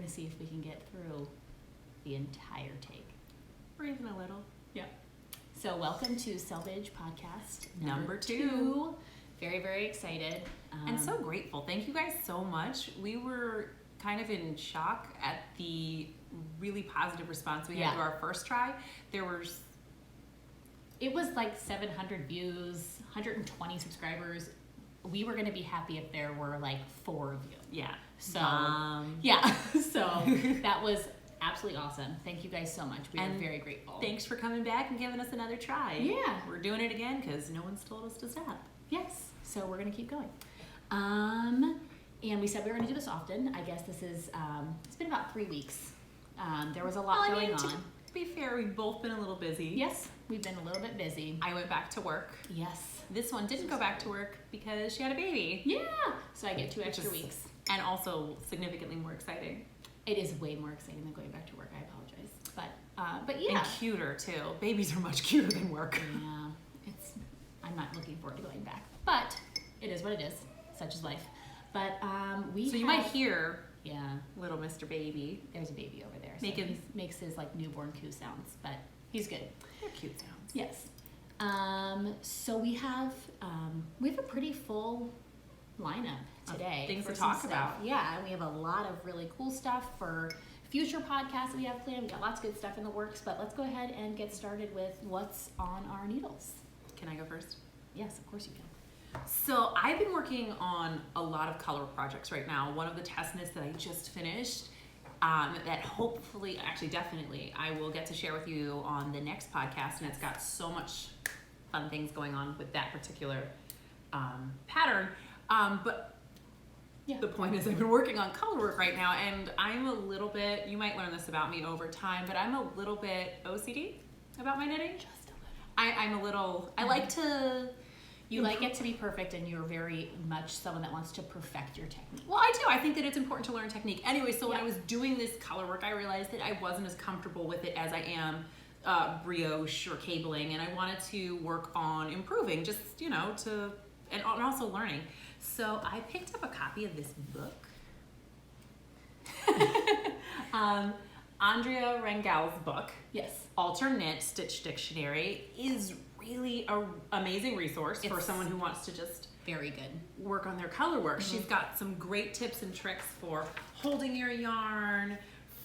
to see if we can get through the entire take. Or even a little. Yeah. So welcome to Selvage podcast Number 2. Very, very excited. And so grateful. Thank you guys so much. We were kind of in shock at the really positive response we had to our first try. It was like 700 views, 120 subscribers. We were going to be happy if there were like 4 of you. Yeah. So, so that was absolutely awesome. Thank you guys so much. We are very grateful. Thanks for coming back and giving us another try. Yeah. We're doing it again because no one's told us to stop. Yes. So we're going to keep going. And we said we were going to do this often. I guess this is, it's been about 3 weeks. There was a lot going on. To be fair, we've both been a little busy. Yes, we've been a little bit busy. I went back to work. Yes. This one didn't go back to work because she had a baby. Yeah. So I get 2 extra weeks. And also significantly more exciting. It is way more exciting than going back to work. I apologize. But yeah. And cuter too. Babies are much cuter than work. Yeah. I'm not looking forward to going back. But it is what it is. Such is life. But you might hear little Mr. Baby. There's a baby over there. So he makes his like newborn coo sounds, but he's good. They're cute sounds. Yes. So we have a pretty full lineup today. Things to talk about. Yeah, and we have a lot of really cool stuff for future podcasts that we have planned. We got lots of good stuff in the works, but let's go ahead and get started with what's on our needles. Can I go first? Yes, of course you can. So I've been working on a lot of color projects right now. One of the test knits that I just finished that hopefully, actually definitely, I will get to share with you on the next podcast, and it's got so much fun things going on with that particular pattern. But the point is I've been working on color work right now, and I'm a little bit, you might learn this about me over time, but I'm a little bit OCD about my knitting. Just a little. I'm a little, I like to... You like it to be perfect, and you're very much someone that wants to perfect your technique. Well, I do. I think that it's important to learn technique. Anyway, so when I was doing this color work, I realized that I wasn't as comfortable with it as I am brioche or cabling, and I wanted to work on improving, just, and also learning. So I picked up a copy of this book. Andrea Rangel's book. Yes. ALTERKNIT Stitch Dictionary is really an amazing resource for someone who wants to just very good work on their color work. She's got some great tips and tricks for holding your yarn,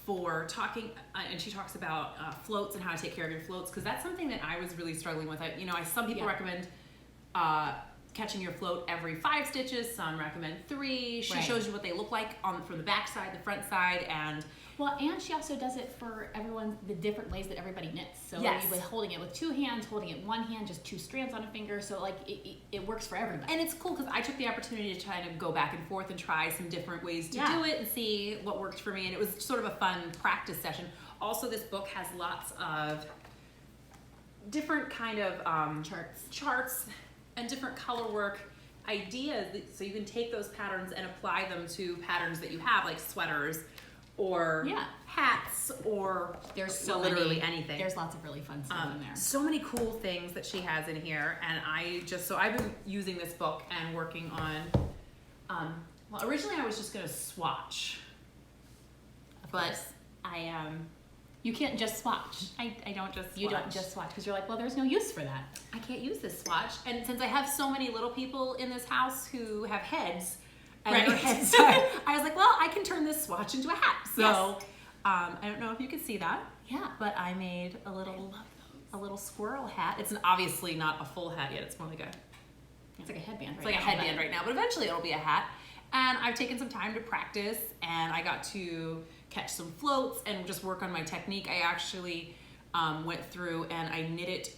for talking, and she talks about floats and how to take care of your floats, because that's something that I was really struggling with. Some people recommend catching your float every 5 stitches, some recommend 3. She shows you what they look like from the back side, the front side, and she also does it for everyone, the different ways that everybody knits. So you're holding it with 2 hands, holding it 1 hand, just 2 strands on a finger. So it works for everybody. And it's cool because I took the opportunity to kind of go back and forth and try some different ways to do it and see what worked for me. And it was sort of a fun practice session. Also, this book has lots of different kind of charts and different color work ideas. So you can take those patterns and apply them to patterns that you have, like sweaters, or hats, or there's literally anything. There's lots of really fun stuff in there. So many cool things that she has in here, and I've been using this book and working on, originally I was just gonna swatch, but you can't just swatch. I don't just swatch. You don't just swatch, because you're like, well, there's no use for that. I can't use this swatch, and since I have so many little people in this house who have heads, and their heads, I was like, well, I can turn this swatch into a hat. So I don't know if you can see that. Yeah. But I made a little squirrel hat. It's obviously not a full hat yet. It's more like it's like a headband. It's like a headband right now, but eventually it'll be a hat. And I've taken some time to practice, and I got to catch some floats and just work on my technique. I actually went through and I knit it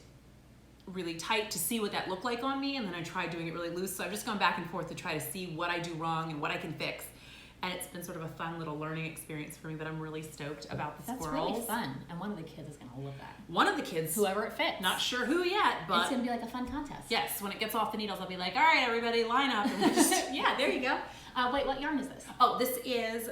really tight to see what that looked like on me, and then I tried doing it really loose. So I've just gone back and forth to try to see what I do wrong and what I can fix. And it's been sort of a fun little learning experience for me that I'm really stoked about the squirrels. That's really fun. And one of the kids is going to love that. One of the kids. Whoever it fits. Not sure who yet, but... It's going to be like a fun contest. Yes, when it gets off the needles, I'll be like, all right, everybody, line up. And just... Yeah, there you go. Wait, what yarn is this? Oh, this is...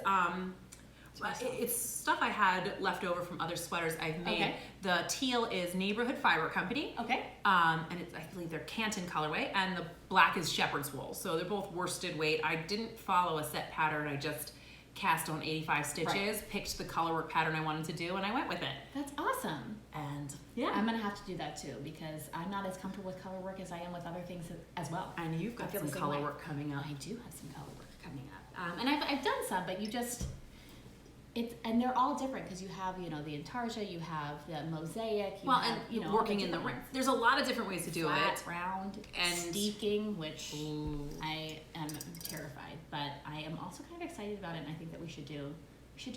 it's stuff I had left over from other sweaters I've made. Okay. The teal is Neighborhood Fiber Company. Okay. And it's, I believe they're Canton colorway, and the black is shepherd's wool. So they're both worsted weight. I didn't follow a set pattern. I just cast on 85 stitches, picked the color work pattern I wanted to do, and I went with it. That's awesome. And I'm gonna have to do that too, because I'm not as comfortable with color work as I am with other things as well. And you've got some color work coming up. I do have some color work coming up. And I've done some, but you just, and they're all different, because you have, you know, the intarsia, you have the mosaic, you have, and you know, working in the ring. There's a lot of different ways to do flat, it. round, And steeking, which I am terrified, but I am also kind of excited about it, and I think that we should do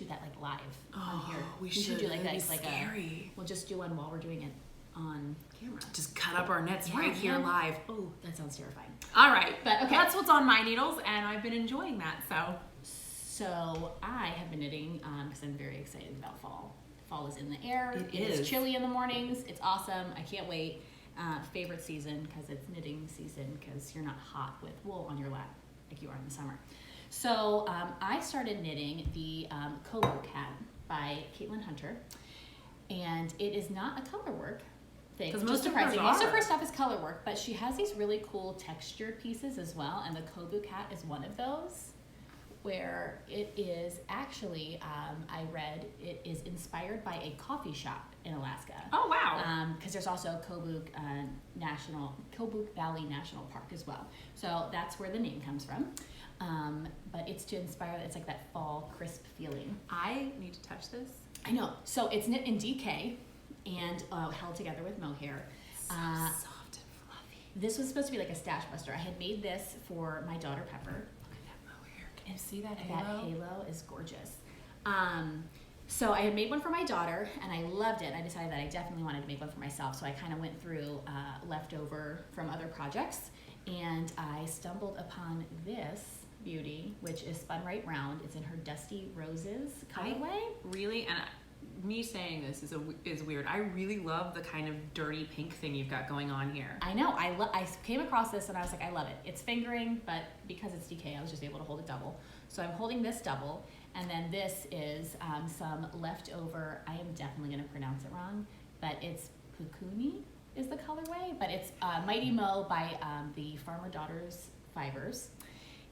that like live on here. We should do like that. Like scary. We'll just do one while we're doing it on camera. Just cut up our knits right here live. Oh, that sounds terrifying. All right, but okay. That's what's on my needles, and I've been enjoying that. So I have been knitting because I'm very excited about fall. Fall is in the air. It is is chilly in the mornings. It's awesome. I can't wait. Favorite season because it's knitting season, because you're not hot with wool on your lap like you are in the summer. So I started knitting the KOBUK hat by Caitlin Hunter, and it is not a color work thing. Because most of her stuff is color work, but she has these really cool textured pieces as well, and the KOBUK hat is one of those, where it is actually, I read, it is inspired by a coffee shop in Alaska. Oh, wow. Because there's also KOBUK Valley National Park as well. So that's where the name comes from. But it's to inspire, it's like that fall crisp feeling. I need to touch this. I know. So it's knit in DK and held together with mohair. So soft and fluffy. This was supposed to be like a stash buster. I had made this for my daughter Pepper. Can you see that halo? That halo is gorgeous. So I had made one for my daughter, and I loved it. I decided that I definitely wanted to make one for myself, so I kind of went through leftover from other projects, and I stumbled upon this beauty, which is spun right round. It's in her Dusty Roses colorway. Really, and me saying this is weird. I really love the kind of dirty pink thing you've got going on here. I know. I came across this and I was like, I love it. It's fingering, but because it's DK, I was just able to hold it double. So I'm holding this double, and then this is some leftover. I am definitely going to pronounce it wrong, but it's Pukuni is the colorway, but it's Mighty Mo by the Farmer Daughters Fibers.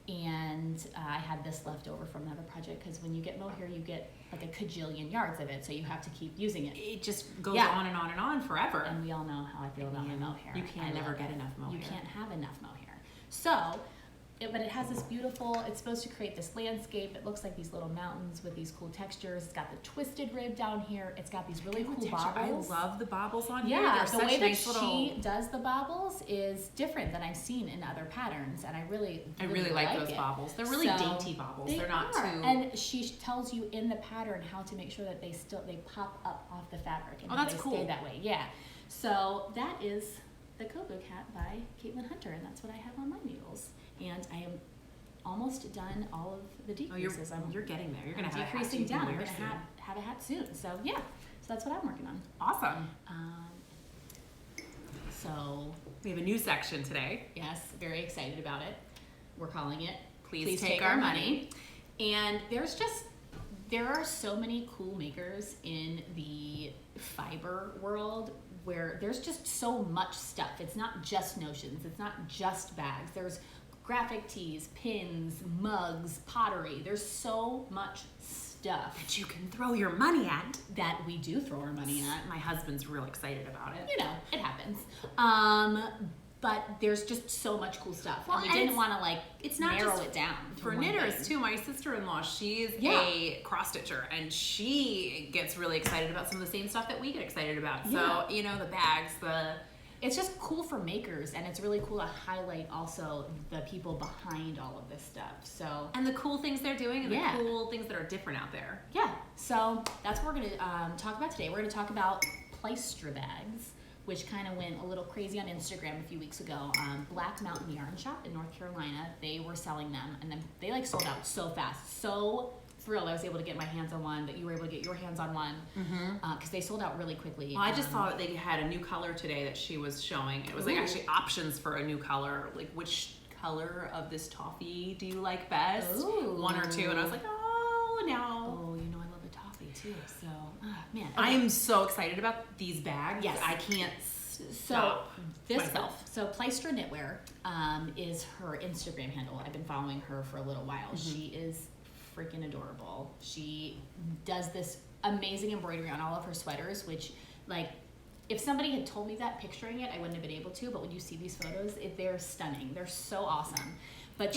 And I had this left over from another project, because when you get mohair, you get like a cajillion yards of it, so you have to keep using it. It just goes on and on and on forever. And we all know how I feel about my mohair. You can never get enough mohair. You can't have enough mohair. So, but it has this beautiful, it's supposed to create this landscape. It looks like these little mountains with these cool textures. It's got the twisted rib down here. It's got these really cool bobbles. I love the bobbles on here. Yeah, They're the way that nice she does the bobbles is different than I've seen in other patterns, and I really like those bobbles. They're really dainty bobbles. They're not too. And she tells you in the pattern how to make sure that they pop up off the fabric and that's they cool. stay that way. Yeah. So that is the KOBUK hat by Caitlin Hunter, and that's what I have on my needles. And I am almost done all of the decreases. You're getting there. You're gonna have decreasing a hat down. I'm gonna have a hat soon. So yeah. So that's what I'm working on. Awesome. So we have a new section today. Yes, very excited about it. We're calling it Please Take Our Money. And there are so many cool makers in the fiber world where there's just so much stuff. It's not just notions. It's not just bags. There's graphic tees, pins, mugs, pottery. There's so much stuff that you can throw your money at. That we do throw our money at. My husband's real excited about it. You know, it happens. But there's just so much cool stuff. Well, and we didn't want to it's not narrow just it down. For knitters too. My sister-in-law, she's a cross stitcher, and she gets really excited about some of the same stuff that we get excited about. So, you know, the bags, it's just cool for makers, and it's really cool to highlight also the people behind all of this stuff. So, and the cool things they're doing, and the cool things that are different out there. Yeah. So that's what we're going to talk about today. We're going to talk about Plystre Bags, which kind of went a little crazy on Instagram a few weeks ago. Black Mountain Yarn Shop in North Carolina, they were selling them, and then they sold out so fast. So thrilled I was able to get my hands on one, that you were able to get your hands on one, because they sold out really quickly. Well, I just saw that they had a new color today that she was showing. It was actually options for a new color, like which color of this toffee do you like best? Ooh. One or two, and I was like, oh no. Oh, you know I love the toffee too. So, man, I am so excited about these bags. Yes, I can't stop myself. So Plystre Knitwear is her Instagram handle. I've been following her for a little while. She is freaking adorable. She does this amazing embroidery on all of her sweaters, which, like, if somebody had told me that, picturing it, I wouldn't have been able to, but when you see these photos, they're stunning. They're so awesome. But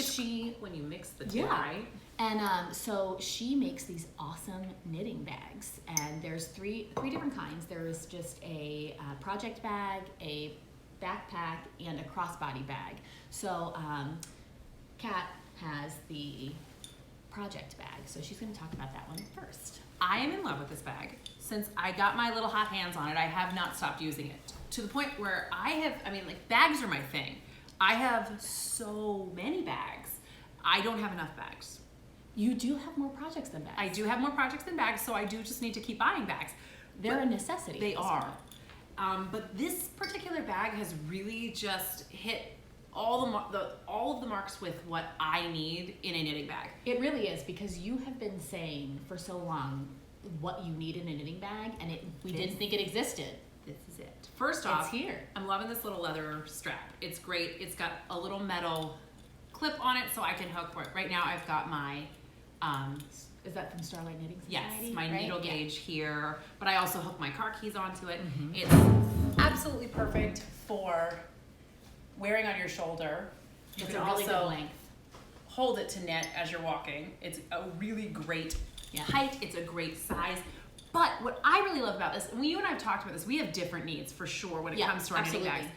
when you mix the two, yeah. right? And so she makes these awesome knitting bags, and there's three different kinds. There's just a project bag, a backpack, and a crossbody bag. So Kat has the project bag, so she's going to talk about that one first. I am in love with this bag. Since I got my little hot hands on it, I have not stopped using it. To the point where bags are my thing. I have so many bags. I don't have enough bags. You do have more projects than bags. I do have more projects than bags, so I do just need to keep buying bags. They're a necessity. They are. But this particular bag has really just hit all of the marks with what I need in a knitting bag. It really is, because you have been saying for so long what you need in a knitting bag, and we didn't think it existed. This is it. First off, it's here. I'm loving this little leather strap. It's great. It's got a little metal clip on it so I can hook for it. Right now I've got my, is that from Starlight Knitting Society? yes, my needle gauge here, but I also hook my car keys onto it. Mm-hmm. It's absolutely perfect for wearing on your shoulder. You It's can a really also good length. hold it to knit as you're walking. It's a really great height. It's a great size. But what I really love about this, and you and I have talked about this, we have different needs for sure when it comes to our knitting bags.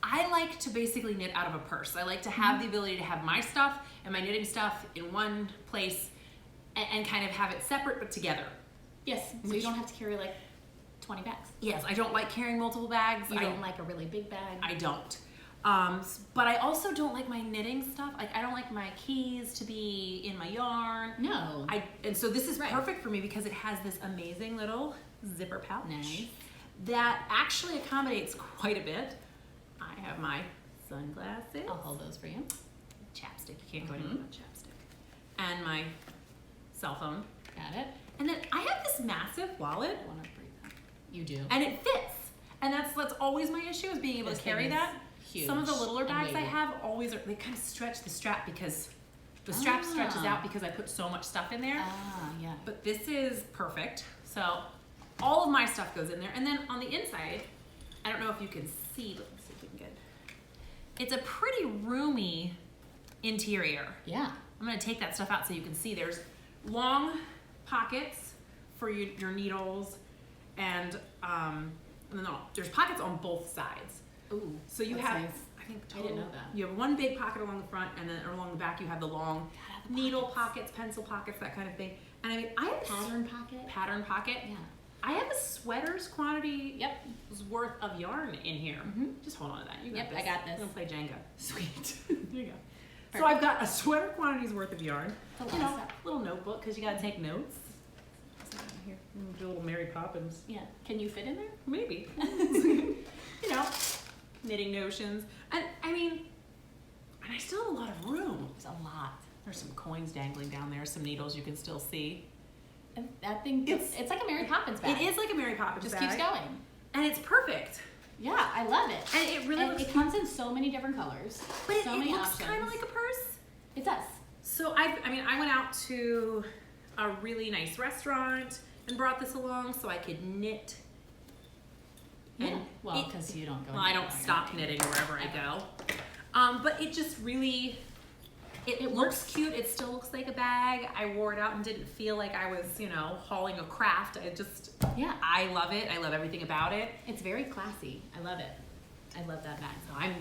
I like to basically knit out of a purse. I like to have the ability to have my stuff and my knitting stuff in one place and kind of have it separate but together. Yes, so you don't have to carry like 20 bags. Yes, I don't like carrying multiple bags. You don't like a really big bag. I don't. But I also don't like my knitting stuff. Like, I don't like my keys to be in my yarn. No. And so this is perfect for me because it has this amazing little zipper pouch. Nice. That actually accommodates quite a bit. I have my sunglasses. I'll hold those for you. Chapstick. You can't go anywhere without chapstick. And my cell phone. Got it. And then I have this massive wallet. I want to breathe that. You do. And it fits. And that's always my issue, is being able to carry that. Huge. Some of the littler bags I weighty. have they kind of stretch the strap because the strap stretches out because I put so much stuff in there. Ah, yeah. But this is perfect. So all of my stuff goes in there. And then on the inside, I don't know if you can see, but let's see if we can get. It's a pretty roomy interior. Yeah. I'm gonna take that stuff out so you can see. There's long pockets for your needles, and then there's pockets on both sides. Ooh. So you that's have, nice. I think, I didn't know that. You have one big pocket along the front, and then along the back you have the long needle pockets, pencil pockets, that kind of thing. And I mean, I have pattern pocket. Yeah. I have a sweater's quantity worth of yarn in here. Just hold on to that. You got this. I got this. I'm gonna play Jenga. Sweet. There you go. So I've got a sweater quantity's worth of yarn. You know, little notebook because you gotta take notes. Here, do a little Mary Poppins. yeah. Can you fit in there? Maybe. You know, knitting notions. And I mean, and I still have a lot of room. There's a lot. There's some coins dangling down there, some needles you can still see. And that thing, it's like a Mary Poppins bag. It is like a Mary Poppins Just bag. keeps going. And it's perfect. Yeah, I love it. And it really looks it comes in so many different colors. But so it many looks options. kind of like a purse. It does. So I went out to a really nice restaurant and brought this along so I could knit. Yeah. And Well, because you don't go. Well, I don't stop knitting wherever I go. But it just really, it looks cute. It still looks like a bag. I wore it out and didn't feel like I was, hauling a craft. I love it. I love everything about it. It's very classy. I love it. I love that bag. So I'm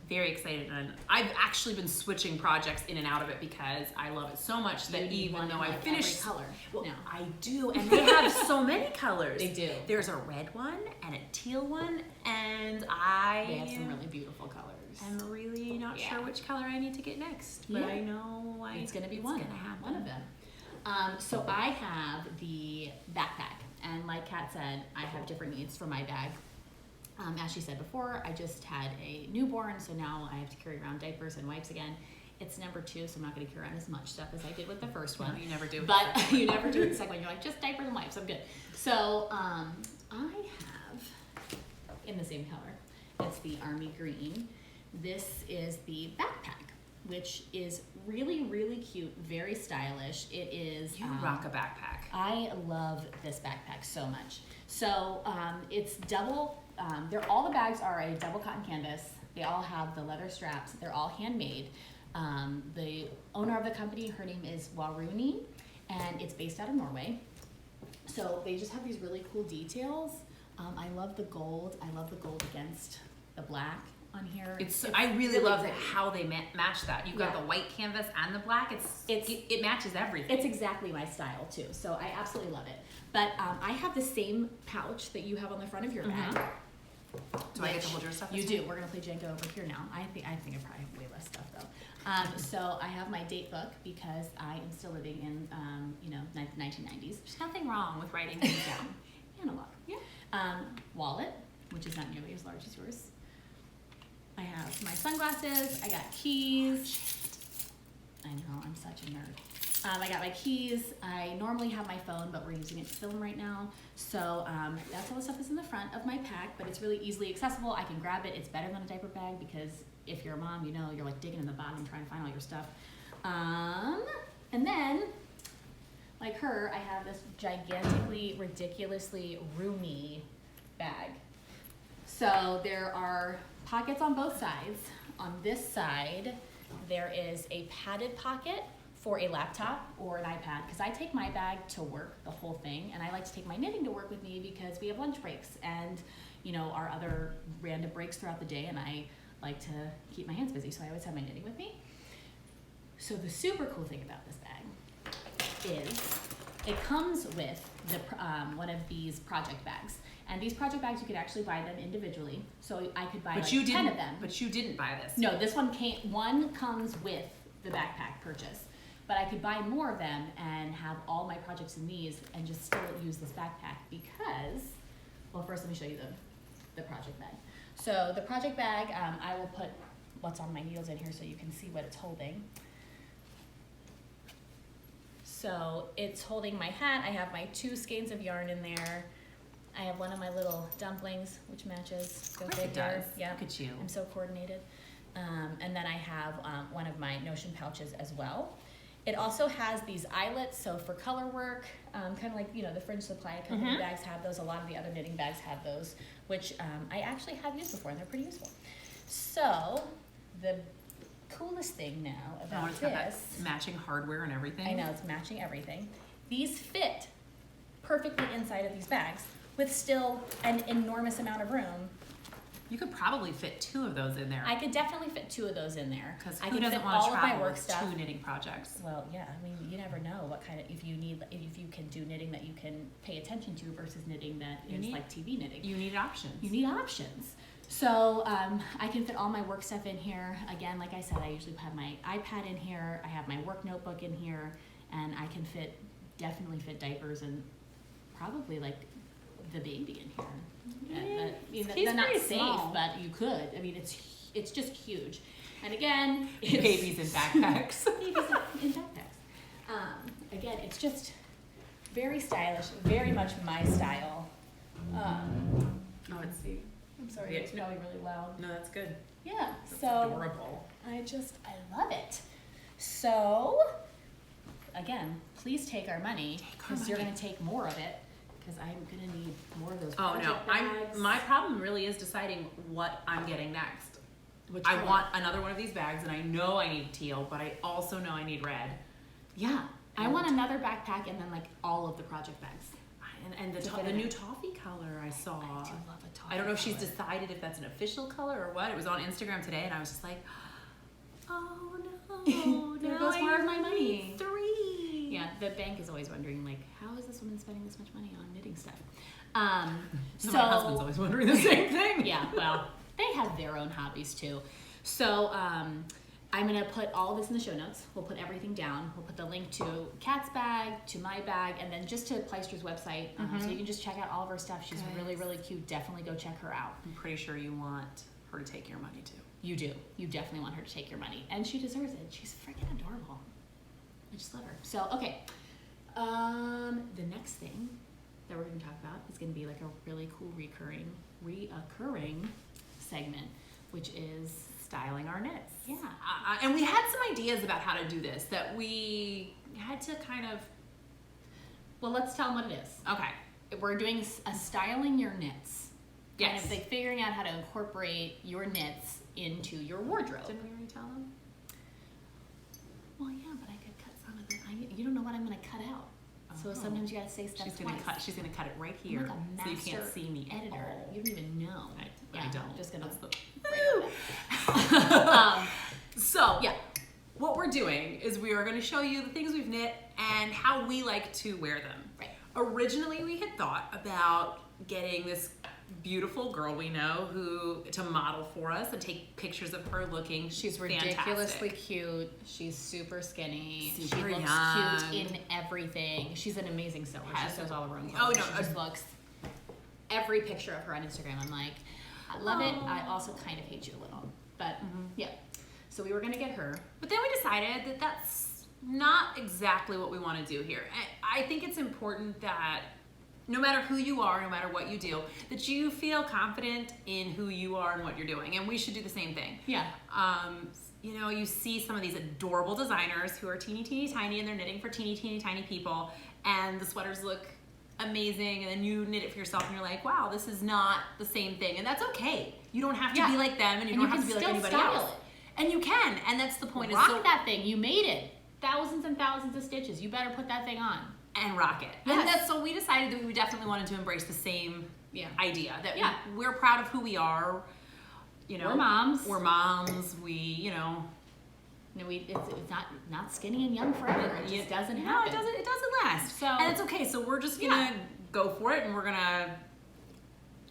very excited, and I've actually been switching projects in and out of it because I love it so much that even though I finished every color. well, No. I do, and they have so many colors. They do. There's a red one and a teal one, and They have some really beautiful colors. I'm really not sure which color I need to get next, but I know it's going to be it's one. gonna happen. One of them. So I have the backpack, and like Kat said, I have different needs for my bag. As she said before, I just had a newborn, so now I have to carry around diapers and wipes again. It's number 2, so I'm not going to carry around as much stuff as I did with the first one. No, you never do. But you never do with the second one. You're like, just diapers and wipes, I'm good. So I have, in the same color, it's the army green. This is the backpack. which is really, really cute, very stylish. It is. You rock a backpack. I love this backpack so much. So it's double, all the bags are a double cotton canvas. They all have the leather straps. They're all handmade. The owner of the company, her name is Waruni, and it's based out of Norway. So they just have these really cool details. I love the gold. I love the gold against the black on here. I really love how they match that. You've got the white canvas and the black. It matches everything. It's exactly my style too. So I absolutely love it. But I have the same pouch that you have on the front of your bag. Do I get to hold your stuff? You do. We're gonna play Jenga over here now. I think I probably have way less stuff though. So I have my date book because I am still living in the 1990s. There's nothing wrong with writing things down. And a lot. Yeah. Wallet, which is not nearly as large as yours. I have my sunglasses. I got keys. I know, I'm such a nerd. I got my keys. I normally have my phone, but we're using it to film right now. So that's all the stuff that's in the front of my pack, but it's really easily accessible. I can grab it. It's better than a diaper bag because if you're a mom, you know, you're like digging in the bottom trying to find all your stuff. And then, like her, I have this gigantically, ridiculously roomy bag. So there are pockets on both sides. On this side, there is a padded pocket for a laptop or an iPad, because I take my bag to work, the whole thing, and I like to take my knitting to work with me because we have lunch breaks and, you know, our other random breaks throughout the day, and I like to keep my hands busy, so I always have my knitting with me. So the super cool thing about this bag is it comes with the one of these project bags. And these project bags, you could actually buy them individually. So I could buy 10 of them. But you didn't buy this. No, this one comes with the backpack purchase. But I could buy more of them and have all my projects in these and just still use this backpack because, well, first let me show you the project bag. So the project bag, I will put what's on my needles in here so you can see what it's holding. So it's holding my hat. I have my 2 skeins of yarn in there. I have one of my little dumplings, which matches. Of course it does. Yeah. Look at you. I'm so coordinated. And then I have one of my Notion pouches as well. It also has these eyelets, so for color work, kind of like, you know, the Fringe Supply Company bags have those. A lot of the other knitting bags have those, which I actually have used before, and they're pretty useful. So the coolest thing now about it's got that matching hardware and everything. I know, it's matching everything. These fit perfectly inside of these bags with still an enormous amount of room. You could probably fit 2 of those in there. I could definitely fit 2 of those in there. Because I who could doesn't fit want to all of my travel work with stuff. 2 knitting projects? Well, yeah, I mean, you never know what kind of, if you can do knitting that you can pay attention to versus knitting that is like TV knitting. You need options. You need options. So I can fit all my work stuff in here. Again, like I said, I usually have my iPad in here. I have my work notebook in here, and I can definitely fit diapers and probably like the baby in here. They're not safe, small. but you could. I mean, it's just huge. And again, babies in backpacks. babies in backpacks. Again, it's just very stylish, very much my style. Let's see. I'm sorry, it's probably really loud. No, that's good. Yeah, That's so adorable. I love it. So, again, please take our money because you're going to take more of it because I'm going to need more of those project bags. My problem really is deciding what I'm getting next. Which I color? want another one of these bags, and I know I need teal, but I also know I need red. Yeah, I want another backpack and then like all of the project bags. And the new toffee color I saw. I do love a toffee I don't know if she's color. decided if that's an official color or what. It was on Instagram today, and I was just like, oh no, There goes more of my money. 3. Yeah, the bank is always wondering like, how is this woman spending this much money on knitting stuff? So my husband's always wondering the same thing. Yeah, well, they have their own hobbies too. So I'm gonna put all of this in the show notes. We'll put everything down. We'll put the link to Kat's bag, to my bag, and then just to Plystre's website. So you can just check out all of her stuff. She's really, really cute. Definitely go check her out. I'm pretty sure you want her to take your money too. You do. You definitely want her to take your money. And she deserves it. She's freaking adorable. I just love her. So, okay. The next thing that we're going to talk about is going to be like a really cool reoccurring segment, which is styling our knits. Yeah. And we had some ideas about how to do this that we had to kind of... Well, let's tell them what it is. Okay. We're doing a styling your knits. Kind Yes. of like figuring out how to incorporate your knits into your wardrobe. Didn't we already tell them? Well, yeah, but I could cut some of it. You don't know what I'm going to cut out. So Oh. sometimes you got to say stuff twice. She's gonna cut it right I'm here, like a so you can't master see me. editor. Oh. You don't even know. I don't. Just gonna. That's the... um, So yeah. what we're doing is we are going to show you the things we've knit and how we like to wear them. Right. Originally, we had thought about getting this beautiful girl we know to model for us and take pictures of her looking She's fantastic. ridiculously cute. She's super skinny. Super she looks young. cute in everything. She's an amazing sewer. She sews all her own clothes. Oh, no, She just looks. Every picture of her on Instagram, I'm like, I love it. I also kind of hate you a little, but yeah. So we were gonna get her. But then we decided that that's not exactly what we want to do here. I think it's important that no matter who you are, no matter what you do, that you feel confident in who you are and what you're doing. And we should do the same thing. Yeah. You know, you see some of these adorable designers who are teeny, teeny, tiny, and they're knitting for teeny, teeny, tiny people, and the sweaters look amazing, and then you knit it for yourself, and you're like, wow, this is not the same thing. And that's okay. You don't have to be like them, and you don't have to be like anybody else. And you can, and that's the point. Rock that thing. You made it. Thousands and thousands of stitches. You better put that thing on. And rock it. Yes. And that's, so we decided that we definitely wanted to embrace the same idea, that we're proud of who we are. You know, we're moms. We're moms. We, you know. No, it's not skinny and young forever. It just doesn't happen. No, it doesn't last. So, and it's okay. So we're just gonna go for it, and we're gonna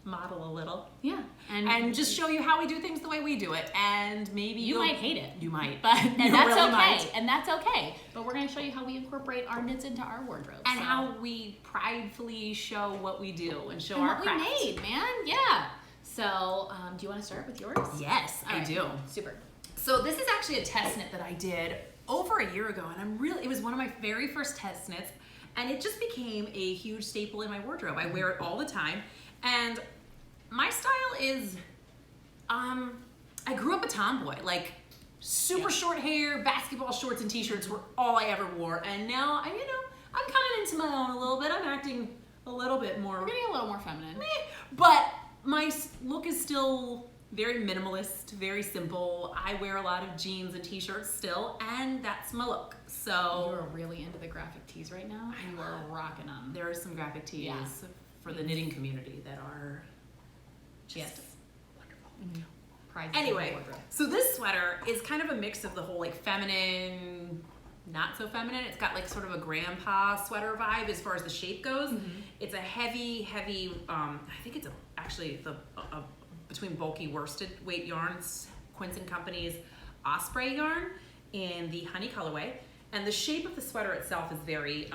model a little. Yeah. And just show you how we do things the way we do it. And maybe you might hate it. You might. But you that's really okay. Might. And that's okay. But we're gonna show you how we incorporate our knits into our wardrobe. And how we pridefully show what we do and show and our what craft. we made, man. Yeah. So, do you want to start with yours? Yes, I do. Super. So this is actually a test knit that I did over a year ago, and it was one of my very first test knits, and it just became a huge staple in my wardrobe. I wear it all the time, and my style is, I grew up a tomboy, like super short hair, basketball shorts and t-shirts were all I ever wore, and now, I'm coming into my own a little bit. I'm acting a little bit more. We're getting a little more feminine. But my look is still very minimalist, very simple. I wear a lot of jeans and t-shirts still, and that's my look. So you're really into the graphic tees right now. You are rocking them. There are some graphic tees for the knitting community that are just wonderful. Anyway, so this sweater is kind of a mix of the whole like feminine, not so feminine. It's got like sort of a grandpa sweater vibe as far as the shape goes. It's a heavy, I think it's actually between bulky worsted weight yarns, Quince & Company's Osprey yarn in the honey colorway. And the shape of the sweater itself is very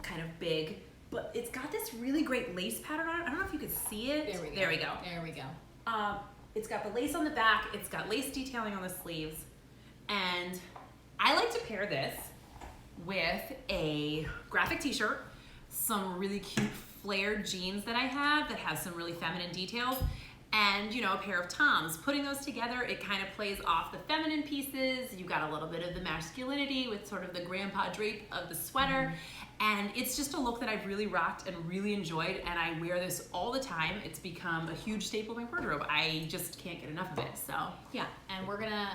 kind of big, but it's got this really great lace pattern on it. I don't know if you could see it. There we go. It's got the lace on the back, it's got lace detailing on the sleeves, and I like to pair this with a graphic t-shirt, some really cute flared jeans that I have that have some really feminine details, and a pair of Toms. Putting those together, it kind of plays off the feminine pieces. You've got a little bit of the masculinity with sort of the grandpa drape of the sweater, and it's just a look that I've really rocked and really enjoyed, and I wear this all the time. It's become a huge staple in my wardrobe. I just can't get enough of it. So yeah, and we're gonna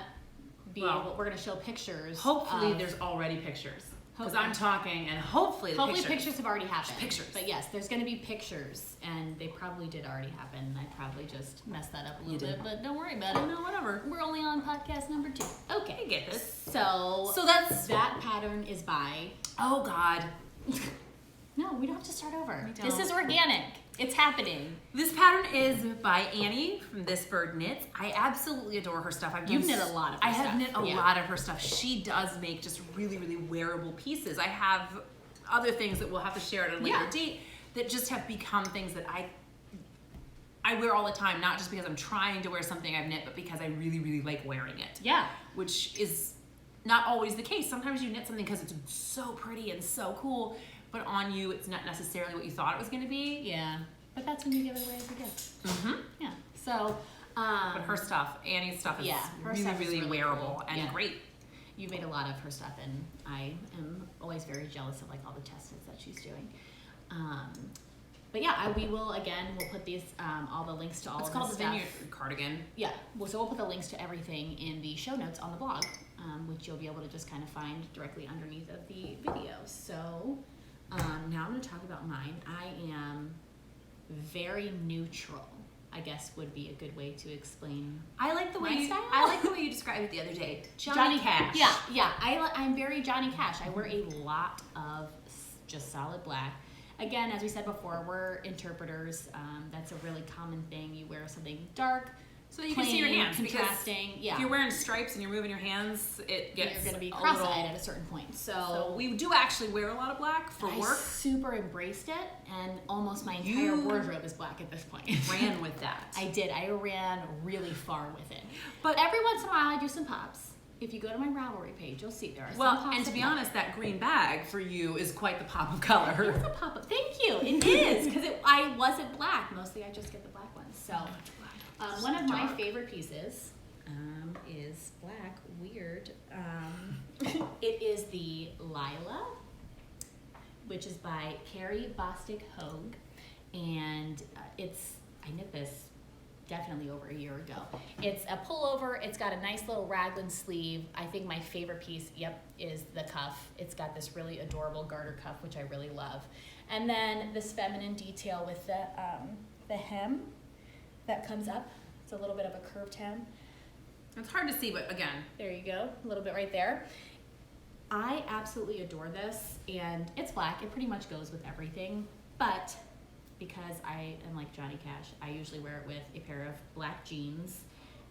show pictures. Hopefully there's already pictures. Because I'm talking, and hopefully pictures have already happened. Pictures. But yes, there's going to be pictures, and they probably did already happen. I probably just messed that up a little bit, but don't worry about it. No, whatever. We're only on podcast number 2. Okay. I get this. So that pattern is by... Oh, God. No, we don't have to start over. We don't. This is organic. It's happening. This pattern is by Annie from THIS.BIRD.KNITS. I absolutely adore her stuff. You've knit a lot of her stuff. I have knit a lot of her stuff. She does make just really, really wearable pieces. I have other things that we'll have to share at a later date that just have become things that I wear all the time, not just because I'm trying to wear something I've knit, but because I really, really like wearing it. Yeah. Which is not always the case. Sometimes you knit something because it's so pretty and so cool, but on you, it's not necessarily what you thought it was going to be. Yeah. But that's when you give it away as a gift. Mm-hmm. Yeah. So, But her stuff, Annie's stuff is her really, stuff is really wearable cool. and great. You've made a lot of her stuff, and I am always very jealous of like all the test knits that she's doing. But yeah, we'll put these, all the links to all It's of called this the stuff. Vineyard cardigan. Yeah, so we'll put the links to everything in the show notes on the blog, which you'll be able to just kind of find directly underneath of the video. So now I'm going to talk about mine. I am very neutral, I guess would be a good way to explain. I like the way you described it the other day. Johnny Cash. Yeah. I'm very Johnny Cash. I wear a lot of just solid black. Again, as we said before, we're interpreters. That's a really common thing. You wear something dark, so you can see your hands. Contrasting. Yeah. If you're wearing stripes and you're moving your hands, it gets you're going to be cross-eyed at a certain point. So we do actually wear a lot of black for work. I super embraced it, and almost my entire wardrobe is black at this point. Ran with that. I did. I ran really far with it. But every once in a while, I do some pops. If you go to my Ravelry page, you'll see there are some pops. And to be honest, that green bag for you is quite the pop of color. It's a pop up. Thank you. It is, because I wasn't black. Mostly I just get the black ones. So one of my favorite pieces is black. Weird. It is the Lila, which is by CARRIE, BOSTICK, HOGE. And I knit this definitely over a year ago. It's a pullover. It's got a nice little raglan sleeve. I think my favorite piece, is the cuff. It's got this really adorable garter cuff, which I really love. And then this feminine detail with the hem that comes up. It's a little bit of a curved hem. It's hard to see, but again. There you go, a little bit right there. I absolutely adore this, and it's black. It pretty much goes with everything, but because I am like Johnny Cash, I usually wear it with a pair of black jeans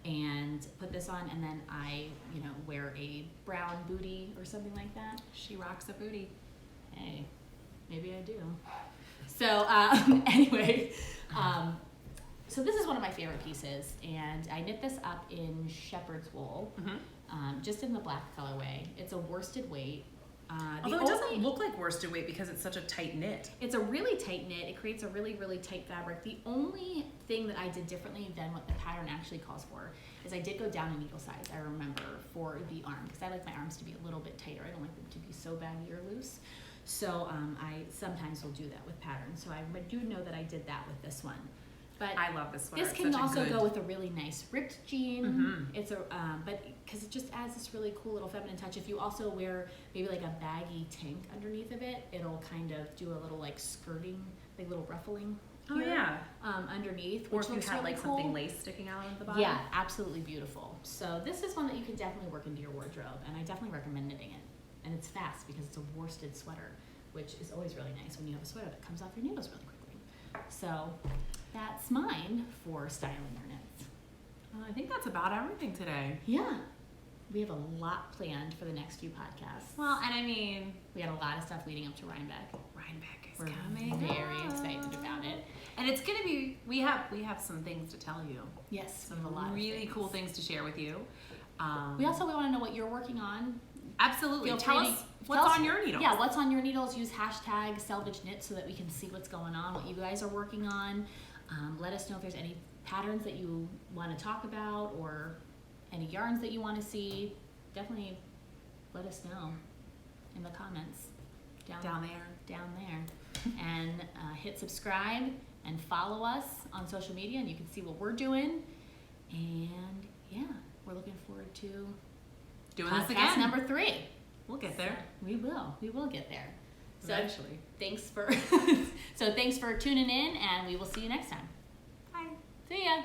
and put this on, and then I, wear a brown bootie or something like that. She rocks a bootie. Hey, maybe I do. So anyway, so this is one of my favorite pieces, and I knit this up in shepherd's wool, just in the black colorway. It's a worsted weight. Although it doesn't look like worsted weight because it's such a tight knit. It's a really tight knit. It creates a really, really tight fabric. The only thing that I did differently than what the pattern actually calls for is I did go down a needle size, I remember, for the arm, because I like my arms to be a little bit tighter. I don't like them to be so baggy or loose. So I sometimes will do that with patterns. So I do know that I did that with this one. But I love this sweater. This can also go with a really nice ripped jean. It's but because it just adds this really cool little feminine touch. If you also wear maybe like a baggy tank underneath of it, it'll kind of do a little like skirting, like little ruffling. Oh yeah. Underneath, or which if you looks had really like cool. something lace sticking out of the bottom. Yeah, absolutely beautiful. So this is one that you can definitely work into your wardrobe, and I definitely recommend knitting it. And it's fast because it's a worsted sweater, which is always really nice when you have a sweater that comes off your needles really quickly. So that's mine for styling your knits. I think that's about everything today. Yeah. We have a lot planned for the next few podcasts. Well, and I mean, we had a lot of stuff leading up to Rhinebeck. Rhinebeck is We're coming. Very excited about it. And it's gonna be, we have some things to tell you. Yes, Some we have a lot really of things. cool things to share with you. We also want to know what you're working on. Absolutely. Feel Tell free us to- what's tell us- on your needles. Yeah, what's on your needles. Use hashtag Selvage Knit so that we can see what's going on, what you guys are working on. Let us know if there's any patterns that you want to talk about or any yarns that you want to see. Definitely let us know in the comments Down there. And hit subscribe and follow us on social media, and you can see what we're doing. And yeah, we're looking forward to Doing this podcast again. number 3. We'll get there. We will get there. So Eventually. thanks for tuning in, and we will see you next time. Bye. See ya.